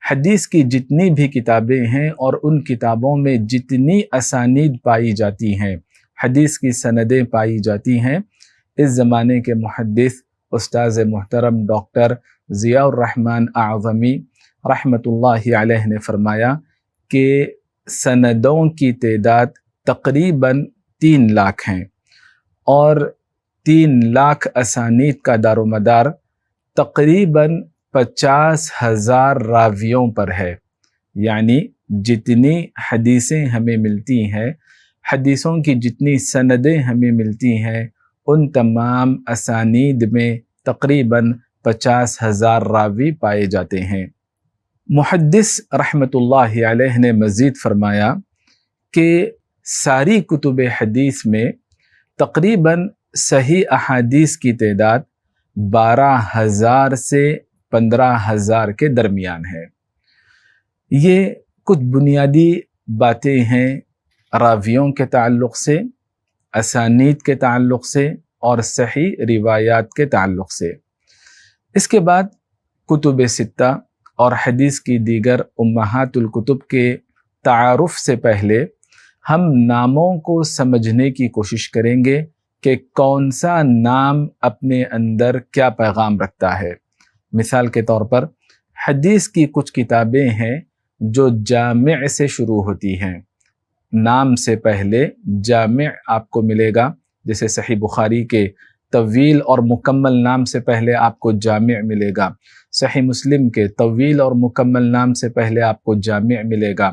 حدیث کی جتنی بھی کتابیں ہیں اور ان کتابوں میں جتنی اسانید پائی جاتی ہیں، حدیث کی سندیں پائی جاتی ہیں، اس زمانے کے محدث استاذ محترم ڈاکٹر ضیاء الرحمن اعظمی رحمۃ اللہ علیہ نے فرمایا کہ سندوں کی تعداد تقریباً 3 لاکھ ہیں، اور 3 لاکھ اسانید کا دار و مدار تقریباً 50,000 راویوں پر ہے۔ یعنی جتنی حدیثیں ہمیں ملتی ہیں، حدیثوں کی جتنی سندیں ہمیں ملتی ہیں، ان تمام اسانید میں تقریباً 50,000 راوی پائے جاتے ہیں۔ محدث رحمۃ اللہ علیہ نے مزید فرمایا کہ ساری کتب حدیث میں تقریباً صحیح احادیث کی تعداد 12,000 سے 15,000 کے درمیان ہے۔ یہ کچھ بنیادی باتیں ہیں راویوں کے تعلق سے، اسانید کے تعلق سے اور صحیح روایات کے تعلق سے۔ اس کے بعد کتب ستہ اور حدیث کی دیگر امہات الکتب کے تعارف سے پہلے ہم ناموں کو سمجھنے کی کوشش کریں گے کہ کون سا نام اپنے اندر کیا پیغام رکھتا ہے۔ مثال کے طور پر حدیث کی کچھ کتابیں ہیں جو جامع سے شروع ہوتی ہیں، نام سے پہلے جامع آپ کو ملے گا، جیسے صحیح بخاری کے طویل اور مکمل نام سے پہلے آپ کو جامع ملے گا، صحیح مسلم کے طویل اور مکمل نام سے پہلے آپ کو جامع ملے گا،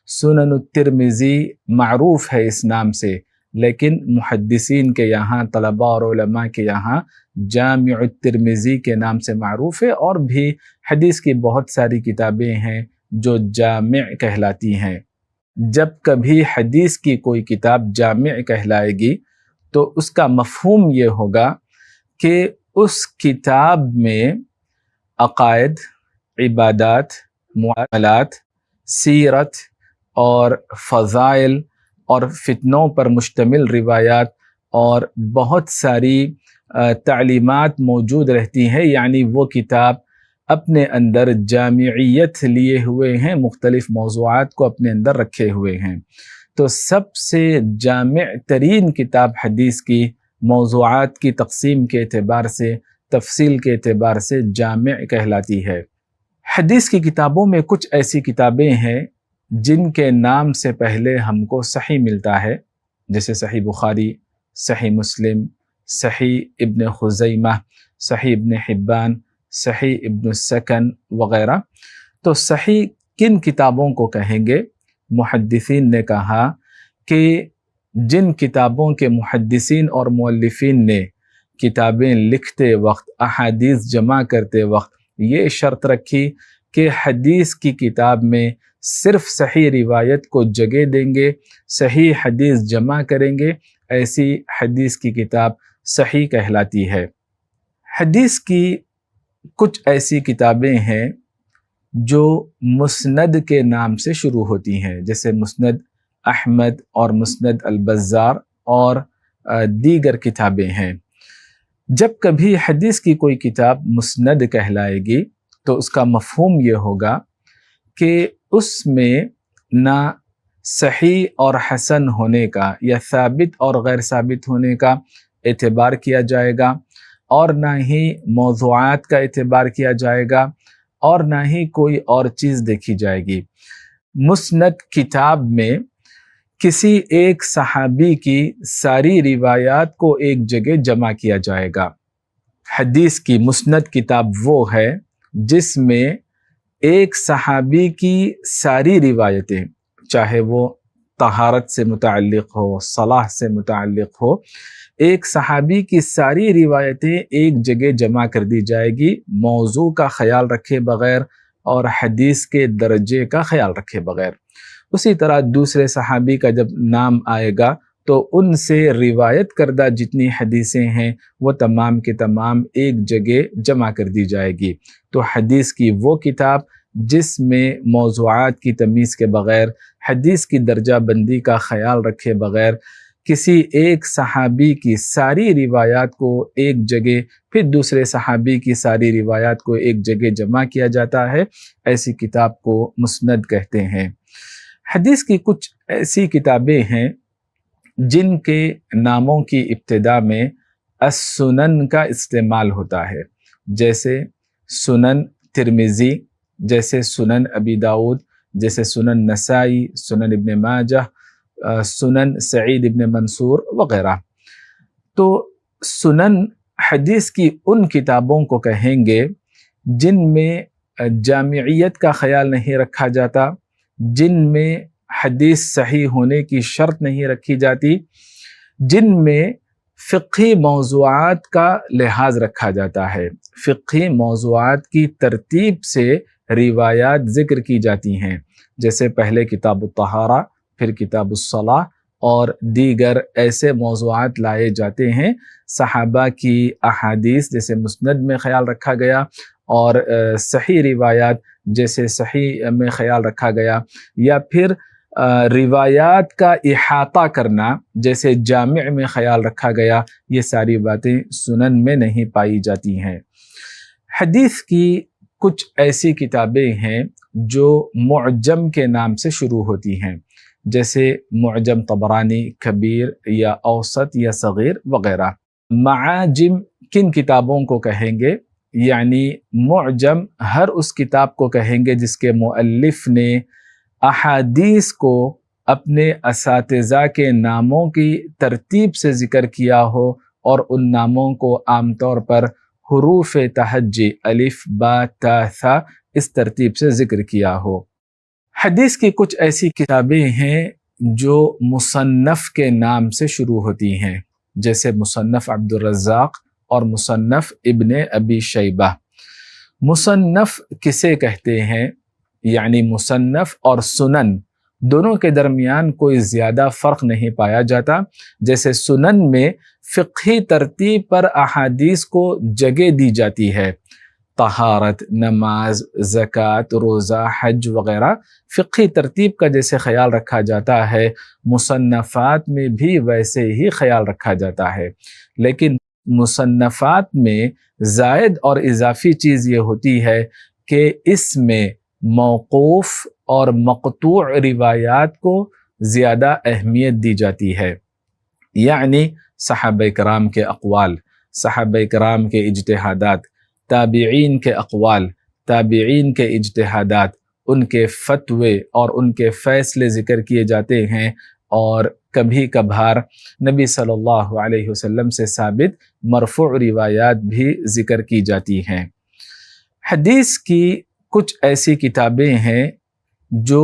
سنن الترمذی معروف ہے اس نام سے، لیکن محدثین کے یہاں، طلباء اور علماء کے یہاں جامع الترمذی کے نام سے معروف ہے، اور بھی حدیث کی بہت ساری کتابیں ہیں جو جامع کہلاتی ہیں۔ جب کبھی حدیث کی کوئی کتاب جامع کہلائے گی تو اس کا مفہوم یہ ہوگا کہ اس کتاب میں عقائد، عبادات، معاملات، سیرت اور فضائل اور فتنوں پر مشتمل روایات اور بہت ساری تعلیمات موجود رہتی ہیں، یعنی وہ کتاب اپنے اندر جامعیت لیے ہوئے ہیں، مختلف موضوعات کو اپنے اندر رکھے ہوئے ہیں۔ تو سب سے جامع ترین کتاب حدیث کی موضوعات کی تقسیم کے اعتبار سے، تفصیل کے اعتبار سے جامع کہلاتی ہے۔ حدیث کی کتابوں میں کچھ ایسی کتابیں ہیں جن کے نام سے پہلے ہم کو صحیح ملتا ہے، جیسے صحیح بخاری، صحیح مسلم، صحیح ابن خزیمہ، صحیح ابن حبان، صحیح ابن السکن وغیرہ۔ تو صحیح کن کتابوں کو کہیں گے؟ محدثین نے کہا کہ جن کتابوں کے محدثین اور مؤلفین نے کتابیں لکھتے وقت، احادیث جمع کرتے وقت یہ شرط رکھی کہ حدیث کی کتاب میں صرف صحیح روایت کو جگہ دیں گے، صحیح حدیث جمع کریں گے، ایسی حدیث کی کتاب صحیح کہلاتی ہے۔ حدیث کی کچھ ایسی کتابیں ہیں جو مسند کے نام سے شروع ہوتی ہیں، جیسے مسند احمد اور مسند البزار اور دیگر کتابیں ہیں۔ جب کبھی حدیث کی کوئی کتاب مسند کہلائے گی تو اس کا مفہوم یہ ہوگا کہ اس میں نہ صحیح اور حسن ہونے کا یا ثابت اور غیر ثابت ہونے کا اعتبار کیا جائے گا، اور نہ ہی موضوعات کا اعتبار کیا جائے گا، اور نہ ہی کوئی اور چیز دیکھی جائے گی۔ مسند کتاب میں کسی ایک صحابی کی ساری روایات کو ایک جگہ جمع کیا جائے گا۔ حدیث کی مسند کتاب وہ ہے جس میں ایک صحابی کی ساری روایتیں، چاہے وہ طہارت سے متعلق ہو، صلاح سے متعلق ہو، ایک صحابی کی ساری روایتیں ایک جگہ جمع کر دی جائے گی، موضوع کا خیال رکھے بغیر اور حدیث کے درجے کا خیال رکھے بغیر۔ اسی طرح دوسرے صحابی کا جب نام آئے گا تو ان سے روایت کردہ جتنی حدیثیں ہیں وہ تمام کے تمام ایک جگہ جمع کر دی جائے گی۔ تو حدیث کی وہ کتاب جس میں موضوعات کی تمیز کے بغیر، حدیث کی درجہ بندی کا خیال رکھے بغیر کسی ایک صحابی کی ساری روایات کو ایک جگہ، پھر دوسرے صحابی کی ساری روایات کو ایک جگہ جمع کیا جاتا ہے، ایسی کتاب کو مسند کہتے ہیں۔ حدیث کی کچھ ایسی کتابیں ہیں جن کے ناموں کی ابتدا میں السنن کا استعمال ہوتا ہے، جیسے سنن ترمذی، جیسے سنن ابی داؤد، جیسے سنن نسائی، سنن ابن ماجہ، سنن سعید ابن منصور وغیرہ۔ تو سنن حدیث کی ان کتابوں کو کہیں گے جن میں جامعیت کا خیال نہیں رکھا جاتا، جن میں حدیث صحیح ہونے کی شرط نہیں رکھی جاتی، جن میں فقہی موضوعات کا لحاظ رکھا جاتا ہے، فقہی موضوعات کی ترتیب سے روایات ذکر کی جاتی ہیں، جیسے پہلے کتاب الطہارہ، پھر کتاب الصلاۃ اور دیگر ایسے موضوعات لائے جاتے ہیں۔ صحابہ کی احادیث جیسے مسند میں خیال رکھا گیا، اور صحیح روایات جیسے صحیح میں خیال رکھا گیا، یا پھر روایات کا احاطہ کرنا جیسے جامع میں خیال رکھا گیا، یہ ساری باتیں سنن میں نہیں پائی جاتی ہیں۔ حدیث کی کچھ ایسی کتابیں ہیں جو معجم کے نام سے شروع ہوتی ہیں، جیسے معجم طبرانی کبیر یا اوسط یا صغیر وغیرہ۔ معاجم کن کتابوں کو کہیں گے؟ یعنی معجم ہر اس کتاب کو کہیں گے جس کے مؤلف نے احادیث کو اپنے اساتذہ کے ناموں کی ترتیب سے ذکر کیا ہو، اور ان ناموں کو عام طور پر حروف تہجی الف با تا ثا اس ترتیب سے ذکر کیا ہو۔ حدیث کی کچھ ایسی کتابیں ہیں جو مصنف کے نام سے شروع ہوتی ہیں، جیسے مصنف عبد الرزاق اور مصنف ابن ابی شیبہ۔ مصنف کسے کہتے ہیں؟ یعنی مصنف اور سنن دونوں کے درمیان کوئی زیادہ فرق نہیں پایا جاتا۔ جیسے سنن میں فقہی ترتیب پر احادیث کو جگہ دی جاتی ہے، طہارت، نماز، زکوٰۃ، روزہ، حج وغیرہ فقہی ترتیب کا جیسے خیال رکھا جاتا ہے، مصنفات میں بھی ویسے ہی خیال رکھا جاتا ہے۔ لیکن مصنفات میں زائد اور اضافی چیز یہ ہوتی ہے کہ اس میں موقوف اور مقطوع روایات کو زیادہ اہمیت دی جاتی ہے، یعنی صحابہ کرام کے اقوال، صحابہ کرام کے اجتہادات، تابعین کے اقوال، تابعین کے اجتہادات، ان کے فتوے اور ان کے فیصلے ذکر کیے جاتے ہیں، اور کبھی کبھار نبی صلی اللہ علیہ وسلم سے ثابت مرفوع روایات بھی ذکر کی جاتی ہیں۔ حدیث کی کچھ ایسی کتابیں ہیں جو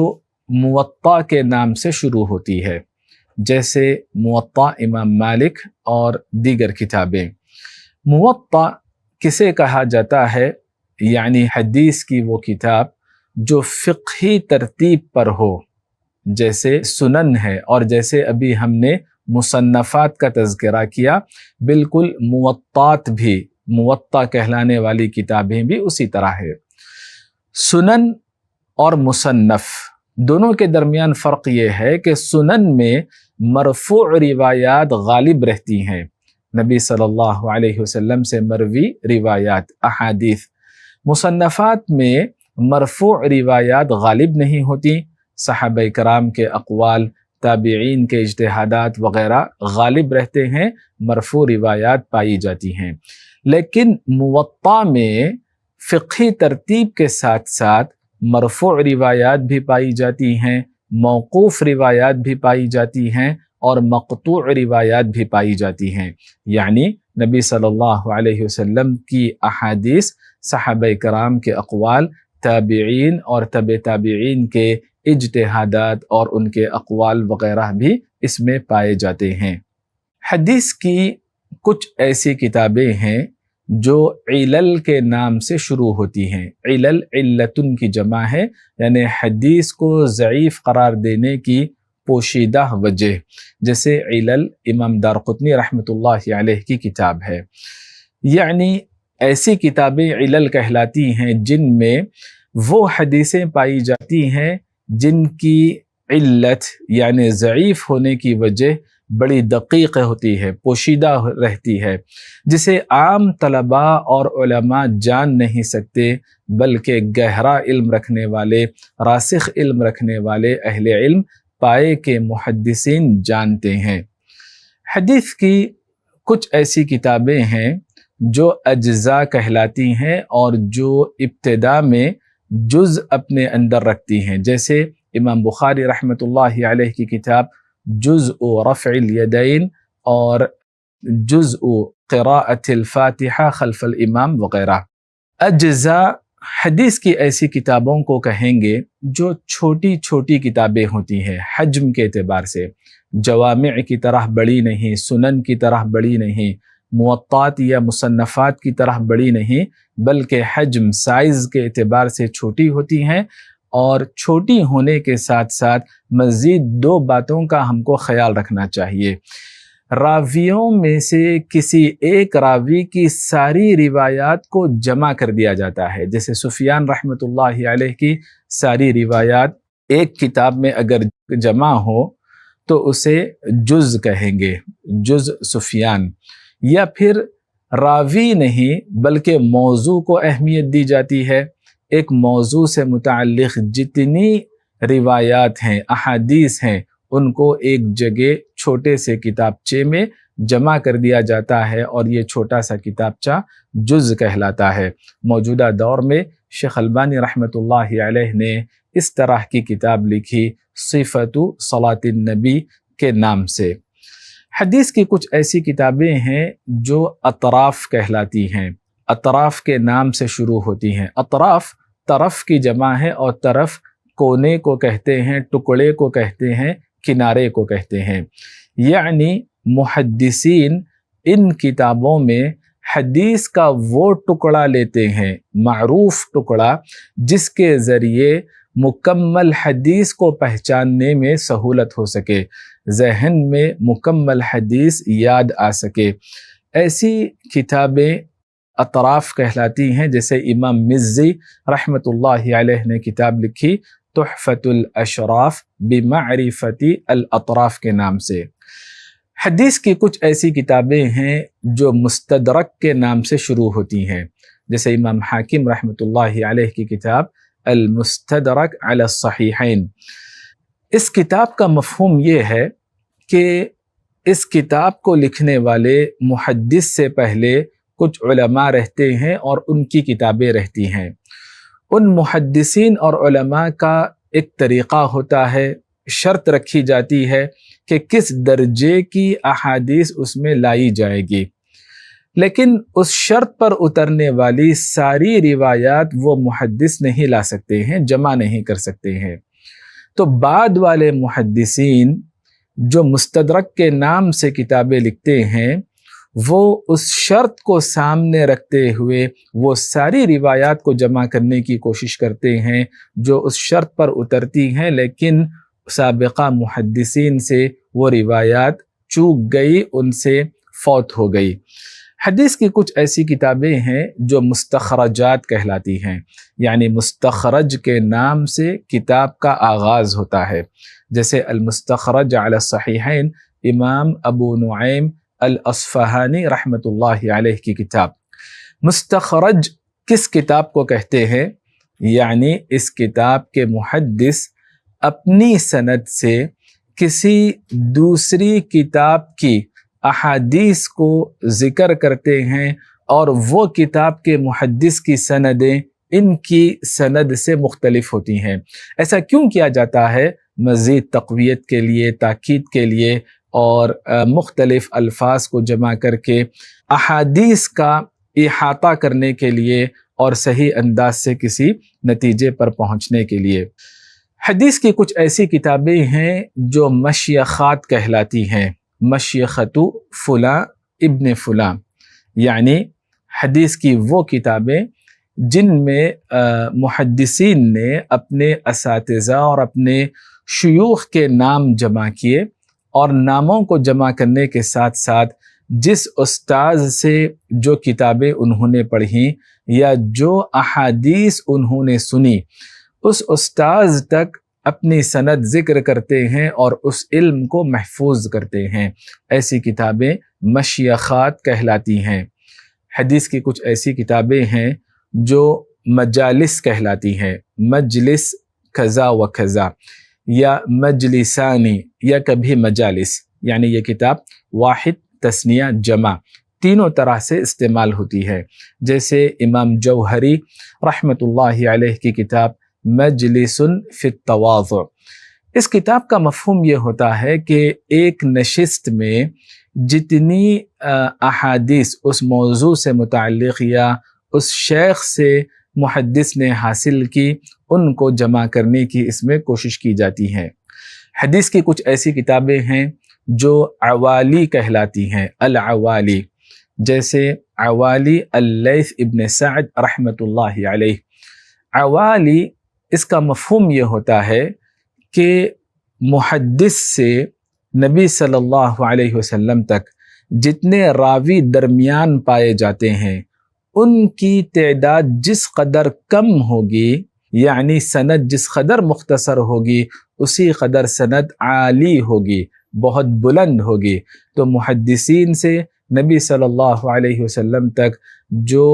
موطا کے نام سے شروع ہوتی ہے، جیسے موطا امام مالک اور دیگر کتابیں۔ موطا کسے کہا جاتا ہے؟ یعنی حدیث کی وہ کتاب جو فقہی ترتیب پر ہو، جیسے سنن ہے، اور جیسے ابھی ہم نے مصنفات کا تذکرہ کیا، بالکل موطات بھی، موطا کہلانے والی کتابیں بھی اسی طرح ہے۔ سنن اور مصنف دونوں کے درمیان فرق یہ ہے کہ سنن میں مرفوع روایات غالب رہتی ہیں، نبی صلی اللہ علیہ وسلم سے مروی روایات احادیث۔ مصنفات میں مرفوع روایات غالب نہیں ہوتی، صحابہ کرام کے اقوال، تابعین کے اجتہادات وغیرہ غالب رہتے ہیں، مرفوع روایات پائی جاتی ہیں۔ لیکن موطا میں فقہی ترتیب کے ساتھ ساتھ مرفوع روایات بھی پائی جاتی ہیں، موقوف روایات بھی پائی جاتی ہیں، اور مقطوع روایات بھی پائی جاتی ہیں، یعنی نبی صلی اللہ علیہ وسلم کی احادیث، صحابہ کرام کے اقوال، تابعین اور تبع تابعین کے اجتہادات اور ان کے اقوال وغیرہ بھی اس میں پائے جاتے ہیں۔ حدیث کی کچھ ایسی کتابیں ہیں جو علل کے نام سے شروع ہوتی ہیں۔ علل علتن کی جمع ہے، یعنی حدیث کو ضعیف قرار دینے کی پوشیدہ وجہ، جیسے علل امام دارقطنی رحمۃ اللہ علیہ کی کتاب ہے۔ یعنی ایسی کتابیں علل کہلاتی ہیں جن میں وہ حدیثیں پائی جاتی ہیں جن کی علت یعنی ضعیف ہونے کی وجہ بڑی دقیق ہوتی ہے، پوشیدہ رہتی ہے، جسے عام طلباء اور علماء جان نہیں سکتے، بلکہ گہرا علم رکھنے والے، راسخ علم رکھنے والے اہل علم پائے کے محدثین جانتے ہیں۔ حدیث کی کچھ ایسی کتابیں ہیں جو اجزاء کہلاتی ہیں اور جو ابتدا میں جز اپنے اندر رکھتی ہیں، جیسے امام بخاری رحمۃ اللہ علیہ کی کتاب جزء رفع الیدین اور جزء قراءۃ الفاتحہ خلف الامام وغیرہ۔ اجزاء حدیث کی ایسی کتابوں کو کہیں گے جو چھوٹی چھوٹی کتابیں ہوتی ہیں حجم کے اعتبار سے، جوامع کی طرح بڑی نہیں، سنن کی طرح بڑی نہیں، موطئات یا مصنفات کی طرح بڑی نہیں، بلکہ حجم سائز کے اعتبار سے چھوٹی ہوتی ہیں۔ اور چھوٹی ہونے کے ساتھ ساتھ مزید دو باتوں کا ہم کو خیال رکھنا چاہیے۔ راویوں میں سے کسی ایک راوی کی ساری روایات کو جمع کر دیا جاتا ہے، جیسے سفیان رحمۃ اللہ علیہ کی ساری روایات ایک کتاب میں اگر جمع ہو تو اسے جز کہیں گے، جز سفیان۔ یا پھر راوی نہیں بلکہ موضوع کو اہمیت دی جاتی ہے، ایک موضوع سے متعلق جتنی روایات ہیں، احادیث ہیں، ان کو ایک جگہ چھوٹے سے کتابچے میں جمع کر دیا جاتا ہے اور یہ چھوٹا سا کتابچہ جز کہلاتا ہے۔ موجودہ دور میں شیخ البانی رحمۃ اللہ علیہ نے اس طرح کی کتاب لکھی صفۃ صلاۃ النبی کے نام سے۔ حدیث کی کچھ ایسی کتابیں ہیں جو اطراف کہلاتی ہیں، اطراف کے نام سے شروع ہوتی ہیں۔ اطراف طرف کی جمع ہے اور طرف کونے کو کہتے ہیں، ٹکڑے کو کہتے ہیں، کنارے کو کہتے ہیں۔ یعنی محدثین ان کتابوں میں حدیث کا وہ ٹکڑا لیتے ہیں، معروف ٹکڑا، جس کے ذریعے مکمل حدیث کو پہچاننے میں سہولت ہو سکے، ذہن میں مکمل حدیث یاد آ سکے۔ ایسی کتابیں اطراف کہلاتی ہیں، جیسے امام مزی رحمۃ اللہ علیہ نے کتاب لکھی تحفۃ الاشراف بمعرفت الاطراف کے نام سے۔ حدیث کی کچھ ایسی کتابیں ہیں جو مستدرک کے نام سے شروع ہوتی ہیں، جیسے امام حاکم رحمۃ اللہ علیہ کی کتاب المستدرک علی الصحیحین۔ اس کتاب کا مفہوم یہ ہے کہ اس کتاب کو لکھنے والے محدث سے پہلے کچھ علماء رہتے ہیں اور ان کی کتابیں رہتی ہیں۔ ان محدثین اور علماء کا ایک طریقہ ہوتا ہے، شرط رکھی جاتی ہے کہ کس درجے کی احادیث اس میں لائی جائے گی، لیکن اس شرط پر اترنے والی ساری روایات وہ محدث نہیں لا سکتے ہیں، جمع نہیں کر سکتے ہیں۔ تو بعد والے محدثین جو مستدرک کے نام سے کتابیں لکھتے ہیں، وہ اس شرط کو سامنے رکھتے ہوئے وہ ساری روایات کو جمع کرنے کی کوشش کرتے ہیں جو اس شرط پر اترتی ہیں، لیکن سابقہ محدثین سے وہ روایات چوک گئی، ان سے فوت ہو گئی۔ حدیث کی کچھ ایسی کتابیں ہیں جو مستخرجات کہلاتی ہیں، یعنی مستخرج کے نام سے کتاب کا آغاز ہوتا ہے، جیسے المستخرج علی الصحیحین امام ابو نعیم الاصفہانی رحمۃ اللہ علیہ کی کتاب۔ مستخرج کس کتاب کو کہتے ہیں؟ یعنی اس کتاب کے محدث اپنی سند سے کسی دوسری کتاب کی احادیث کو ذکر کرتے ہیں اور وہ کتاب کے محدث کی سندیں ان کی سند سے مختلف ہوتی ہیں۔ ایسا کیوں کیا جاتا ہے؟ مزید تقویت کے لیے، تاکید کے لیے، اور مختلف الفاظ کو جمع کر کے احادیث کا احاطہ کرنے کے لیے اور صحیح انداز سے کسی نتیجے پر پہنچنے کے لیے۔ حدیث کی کچھ ایسی کتابیں ہیں جو مشیخات کہلاتی ہیں، مشیخت فلاں ابن فلاں، یعنی حدیث کی وہ کتابیں جن میں محدثین نے اپنے اساتذہ اور اپنے شیوخ کے نام جمع کیے، اور ناموں کو جمع کرنے کے ساتھ ساتھ جس استاذ سے جو کتابیں انہوں نے پڑھیں یا جو احادیث انہوں نے سنی، اس استاذ تک اپنی سند ذکر کرتے ہیں اور اس علم کو محفوظ کرتے ہیں، ایسی کتابیں مشیخات کہلاتی ہیں۔ حدیث کی کچھ ایسی کتابیں ہیں جو مجالس کہلاتی ہیں، مجلس کذا و کذا یا مجلسانی یا کبھی مجالس، یعنی یہ کتاب واحد تثنیہ جمع تینوں طرح سے استعمال ہوتی ہے، جیسے امام جوہری رحمۃ اللہ علیہ کی کتاب مجلس فی التواضع۔ اس کتاب کا مفہوم یہ ہوتا ہے کہ ایک نشست میں جتنی احادیث اس موضوع سے متعلق یا اس شیخ سے محدث نے حاصل کی ان کو جمع کرنے کی اس میں کوشش کی جاتی ہے۔ حدیث کی کچھ ایسی کتابیں ہیں جو عوالی کہلاتی ہیں، العوالی، جیسے عوالی اللیث ابن سعد رحمۃ اللہ علیہ۔ عوالی اس کا مفہوم یہ ہوتا ہے کہ محدث سے نبی صلی اللہ علیہ وسلم تک جتنے راوی درمیان پائے جاتے ہیں ان کی تعداد جس قدر کم ہوگی، یعنی سند جس قدر مختصر ہوگی اسی قدر سند عالی ہوگی، بہت بلند ہوگی۔ تو محدثین سے نبی صلی اللہ علیہ وسلم تک جو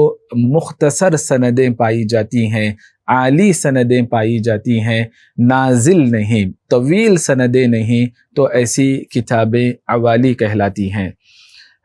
مختصر سندیں پائی جاتی ہیں، عالی سندیں پائی جاتی ہیں، نازل نہیں، طویل سندیں نہیں، تو ایسی کتابیں عوالی کہلاتی ہیں۔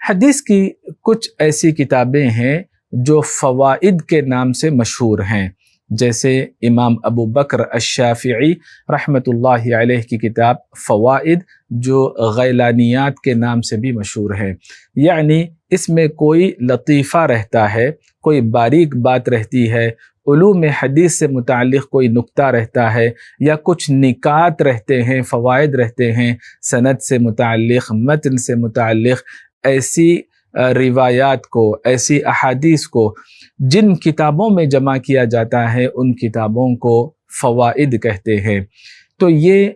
حدیث کی کچھ ایسی کتابیں ہیں جو فوائد کے نام سے مشہور ہیں، جیسے امام ابو بکر الشافعی رحمۃ اللہ علیہ کی کتاب فوائد، جو غیلانیات کے نام سے بھی مشہور ہے، یعنی اس میں کوئی لطیفہ رہتا ہے، کوئی باریک بات رہتی ہے، علوم حدیث سے متعلق کوئی نکتہ رہتا ہے یا کچھ نکات رہتے ہیں، فوائد رہتے ہیں سند سے متعلق، متن سے متعلق۔ ایسی روایات کو، ایسی احادیث کو جن کتابوں میں جمع کیا جاتا ہے ان کتابوں کو فوائد کہتے ہیں۔ تو یہ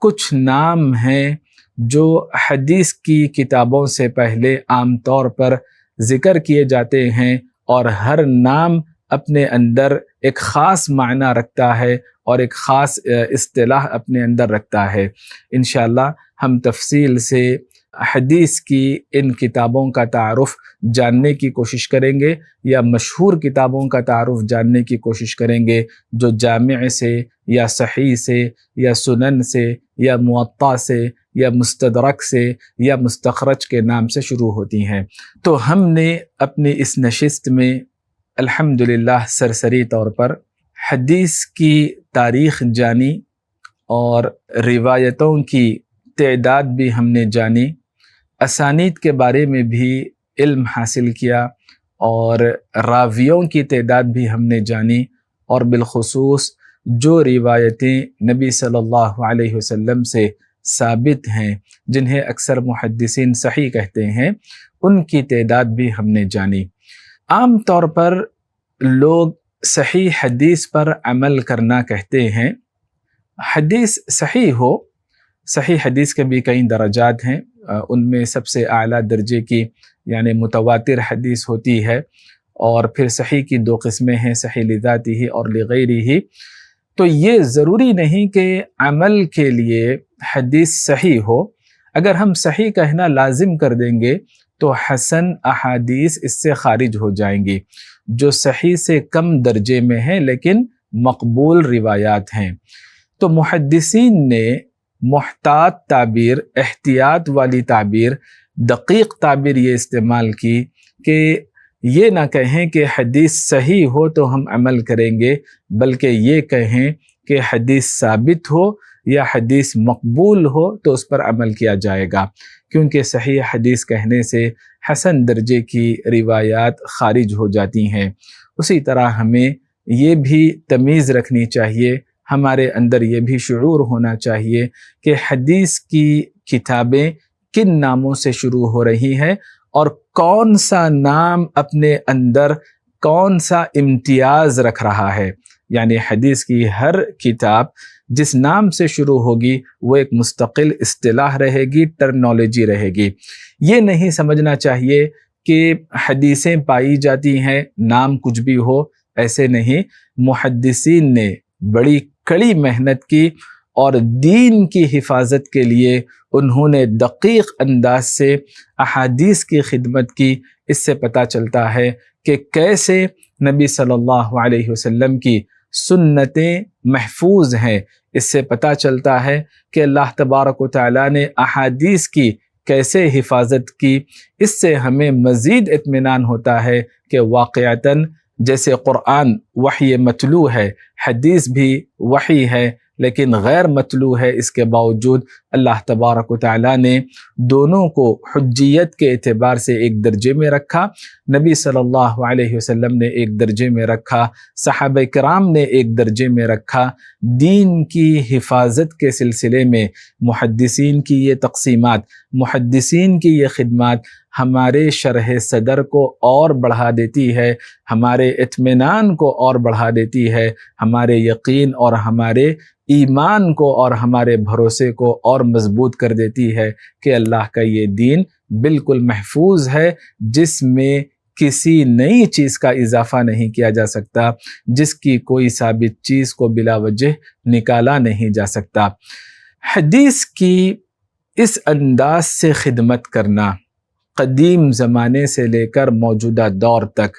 کچھ نام ہیں جو حدیث کی کتابوں سے پہلے عام طور پر ذکر کیے جاتے ہیں، اور ہر نام اپنے اندر ایک خاص معنی رکھتا ہے اور ایک خاص اصطلاح اپنے اندر رکھتا ہے۔ انشاءاللہ ہم تفصیل سے حدیث کی ان کتابوں کا تعارف جاننے کی کوشش کریں گے، یا مشہور کتابوں کا تعارف جاننے کی کوشش کریں گے جو جامع سے یا صحیح سے یا سنن سے یا موطا سے یا مستدرک سے یا مستخرج کے نام سے شروع ہوتی ہیں۔ تو ہم نے اپنی اس نشست میں الحمدللہ سرسری طور پر حدیث کی تاریخ جانی اور روایتوں کی تعداد بھی ہم نے جانی، اسانید کے بارے میں بھی علم حاصل کیا، اور راویوں کی تعداد بھی ہم نے جانی، اور بالخصوص جو روایتیں نبی صلی اللہ علیہ وسلم سے ثابت ہیں، جنہیں اکثر محدثین صحیح کہتے ہیں، ان کی تعداد بھی ہم نے جانی۔ عام طور پر لوگ صحیح حدیث پر عمل کرنا کہتے ہیں۔ حدیث صحیح ہو، صحیح حدیث کے بھی کئی درجات ہیں، ان میں سب سے اعلیٰ درجے کی یعنی متواتر حدیث ہوتی ہے، اور پھر صحیح کی دو قسمیں ہیں، صحیح لذاتہ اور لغیرہ۔ تو یہ ضروری نہیں کہ عمل کے لیے حدیث صحیح ہو۔ اگر ہم صحیح کہنا لازم کر دیں گے تو حسن احادیث اس سے خارج ہو جائیں گی، جو صحیح سے کم درجے میں ہیں لیکن مقبول روایات ہیں۔ تو محدثین نے محتاط تعبیر، احتیاط والی تعبیر، دقیق تعبیر یہ استعمال کی کہ یہ نہ کہیں کہ حدیث صحیح ہو تو ہم عمل کریں گے، بلکہ یہ کہیں کہ حدیث ثابت ہو یا حدیث مقبول ہو تو اس پر عمل کیا جائے گا، کیونکہ صحیح حدیث کہنے سے حسن درجے کی روایات خارج ہو جاتی ہیں۔ اسی طرح ہمیں یہ بھی تمیز رکھنی چاہیے، ہمارے اندر یہ بھی شعور ہونا چاہیے کہ حدیث کی کتابیں کن ناموں سے شروع ہو رہی ہیں، اور کون سا نام اپنے اندر کون سا امتیاز رکھ رہا ہے۔ یعنی حدیث کی ہر کتاب جس نام سے شروع ہوگی وہ ایک مستقل اصطلاح رہے گی، ٹرمنالوجی رہے گی۔ یہ نہیں سمجھنا چاہیے کہ حدیثیں پائی جاتی ہیں نام کچھ بھی ہو، ایسے نہیں۔ محدثین نے بڑی کڑی محنت کی اور دین کی حفاظت کے لیے انہوں نے دقیق انداز سے احادیث کی خدمت کی۔ اس سے پتہ چلتا ہے کہ کیسے نبی صلی اللہ علیہ وسلم کی سنتیں محفوظ ہیں۔ اس سے پتہ چلتا ہے کہ اللہ تبارک و تعالیٰ نے احادیث کی کیسے حفاظت کی۔ اس سے ہمیں مزید اطمینان ہوتا ہے کہ واقعتاً جیسے قرآن وحی متلو ہے، حدیث بھی وحی ہے لیکن غیر متلو ہے، اس کے باوجود اللہ تبارک و تعالیٰ نے دونوں کو حجیت کے اعتبار سے ایک درجے میں رکھا۔ نبی صلی اللہ علیہ وسلم نے ایک درجے میں رکھا، صحابہ کرام نے ایک درجے میں رکھا۔ دین کی حفاظت کے سلسلے میں محدثین کی یہ تقسیمات، محدثین کی یہ خدمات ہمارے شرح صدر کو اور بڑھا دیتی ہے، ہمارے اطمینان کو اور بڑھا دیتی ہے، ہمارے یقین اور ہمارے ایمان کو اور ہمارے بھروسے کو اور مضبوط کر دیتی ہے کہ اللہ کا یہ دین بالکل محفوظ ہے، جس میں کسی نئی چیز کا اضافہ نہیں کیا جا سکتا، جس کی کوئی ثابت چیز کو بلا وجہ نکالا نہیں جا سکتا۔ حدیث کی اس انداز سے خدمت کرنا قدیم زمانے سے لے کر موجودہ دور تک،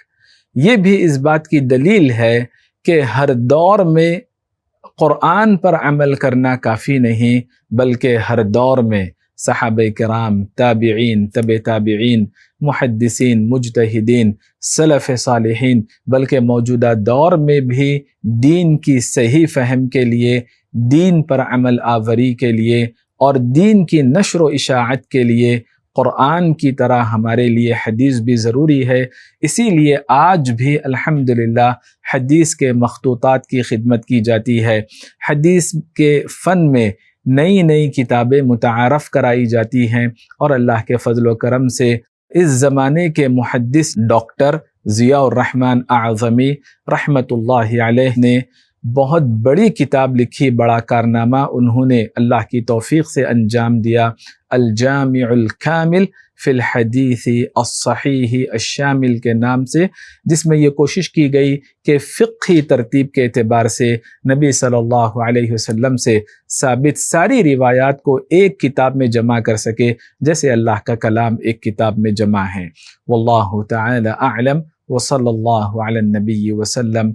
یہ بھی اس بات کی دلیل ہے کہ ہر دور میں قرآن پر عمل کرنا کافی نہیں، بلکہ ہر دور میں صحابہ کرام، تابعین، تبع تابعین، محدثین، مجتہدین، سلف صالحین، بلکہ موجودہ دور میں بھی دین کی صحیح فہم کے لیے، دین پر عمل آوری کے لیے اور دین کی نشر و اشاعت کے لیے قرآن کی طرح ہمارے لیے حدیث بھی ضروری ہے۔ اسی لیے آج بھی الحمدللہ حدیث کے مخطوطات کی خدمت کی جاتی ہے، حدیث کے فن میں نئی نئی کتابیں متعارف کرائی جاتی ہیں، اور اللہ کے فضل و کرم سے اس زمانے کے محدث ڈاکٹر ضیاء الرحمن اعظمی رحمۃ اللہ علیہ نے بہت بڑی کتاب لکھی، بڑا کارنامہ انہوں نے اللہ کی توفیق سے انجام دیا، الجامع الکامل فی الحدیث الصحیح الشامل کے نام سے، جس میں یہ کوشش کی گئی کہ فقہی ترتیب کے اعتبار سے نبی صلی اللہ علیہ وسلم سے ثابت ساری روایات کو ایک کتاب میں جمع کر سکے، جیسے اللہ کا کلام ایک کتاب میں جمع ہے۔ واللہ تعالی اعلم، وصلی اللہ علی النبی وسلم۔